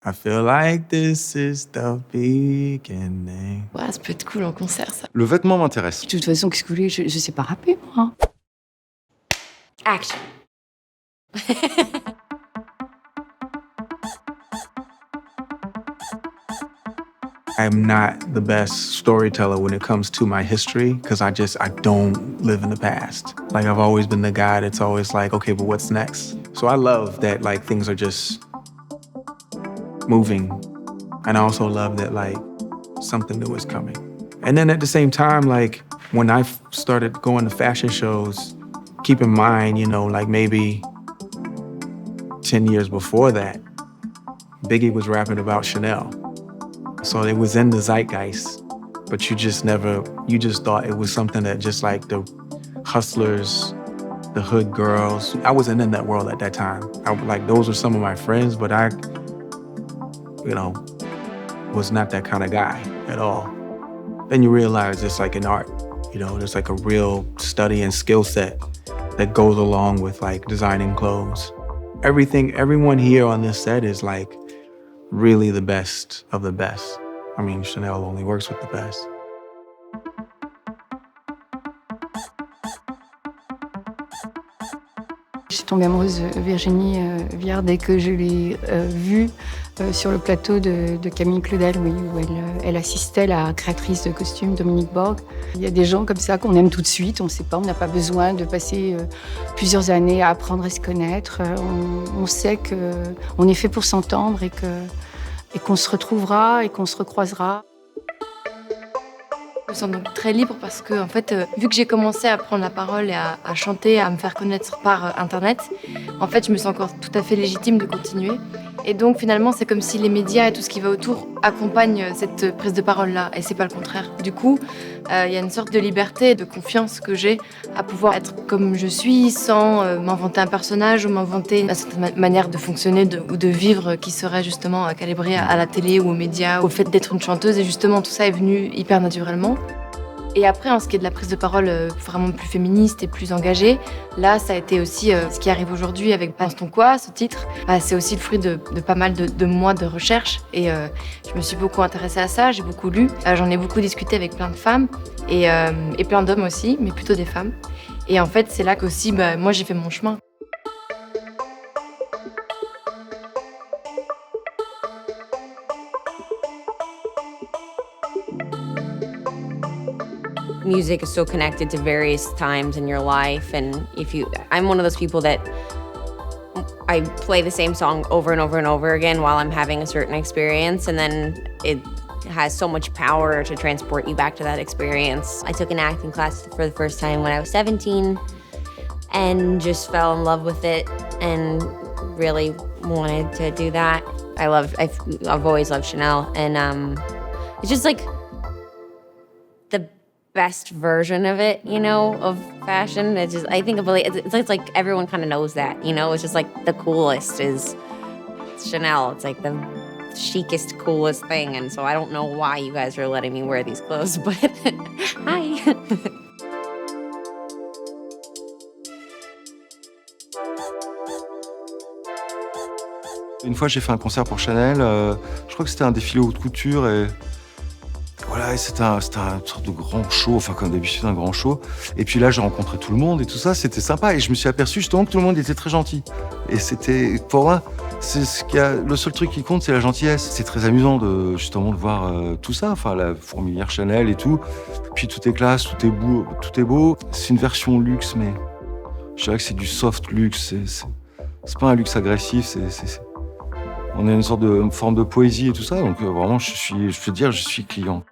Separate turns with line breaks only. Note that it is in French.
I feel like this is the beginning.
Ouais, ça peut être cool en concert, ça.
Le vêtement m'intéresse.
De toute façon, qu'est-ce que vous voulez, je sais pas rapper, moi.
Action.
I'm not the best storyteller when it comes to my history because I don't live in the past. Like I've always been the guy that's always like, okay, but what's next? So I love that like things are just moving. And I also love that like something new is coming. And then at the same time, like when I started going to fashion shows, keep in mind, you know, like maybe 10 years before that, Biggie was rapping about Chanel. So it was in the zeitgeist, but you just thought it was something that just like the hustlers, the hood girls. I wasn't in that world at that time. Those were some of my friends, but I, was not that kind of guy at all. Then you realize it's like an art, there's like a real study and skill set that goes along with like designing clothes. Everyone here on this set is like really the best of the best. I mean, Chanel only works with the best.
Je suis tombée amoureuse de Virginie Viard dès que je l'ai vue sur le plateau de Camille Claudel, oui, où elle assistait la créatrice de costumes, Dominique Borg. Il y a des gens comme ça qu'on aime tout de suite, on ne sait pas, on n'a pas besoin de passer plusieurs années à apprendre à se connaître. On sait qu'on est fait pour s'entendre et qu'on se retrouvera et qu'on se recroisera.
Je me sens donc très libre parce que, en fait, vu que j'ai commencé à prendre la parole et à chanter, à me faire connaître par Internet, en fait, je me sens encore tout à fait légitime de continuer. Et donc, finalement, c'est comme si les médias et tout ce qui va autour accompagnent cette prise de parole-là, et c'est pas le contraire. Du coup, il y a une sorte de liberté et de confiance que j'ai à pouvoir être comme je suis sans m'inventer un personnage ou m'inventer une certaine manière de fonctionner ou de vivre qui serait justement calibrée à la télé ou aux médias, au fait d'être une chanteuse. Et justement, tout ça est venu hyper naturellement. Et après, en ce qui est de la prise de parole vraiment plus féministe et plus engagée, là, ça a été aussi ce qui arrive aujourd'hui avec Pense-t-on quoi, ce titre. C'est aussi le fruit de pas mal de mois de recherche. Et je me suis beaucoup intéressée à ça, j'ai beaucoup lu. J'en ai beaucoup discuté avec plein de femmes et plein d'hommes aussi, mais plutôt des femmes. Et en fait, c'est là qu'aussi, moi, j'ai fait mon chemin.
Music is so connected to various times in your life, and I'm one of those people that I play the same song over and over and over again while I'm having a certain experience, and then it has so much power to transport you back to that experience. I took an acting class for the first time when I was 17 and just fell in love with it and really wanted to do that. I've always loved Chanel, and it's just like the best version of it, of fashion. It's just, I think it's like everyone kind of knows that, it's just like the coolest is Chanel. It's like the chicest, coolest thing. And so I don't know why you guys are letting me wear these clothes, but hi.
Une fois, j'ai fait un concert pour Chanel. Je crois que c'était un défilé haute couture et voilà, c'était une sorte de grand show, enfin comme d'habitude un grand show. Et puis là, j'ai rencontré tout le monde et tout ça, c'était sympa. Et je me suis aperçu justement que tout le monde était très gentil. Et c'était, pour moi, le seul truc qui compte, c'est la gentillesse. C'est très amusant de voir tout ça, enfin la fourmilière Chanel et tout. Puis tout est classe, tout est beau. C'est une version luxe, mais je dirais que c'est du soft luxe. C'est pas un luxe agressif, on a une sorte de forme de poésie et tout ça. Donc vraiment, je peux dire, je suis client.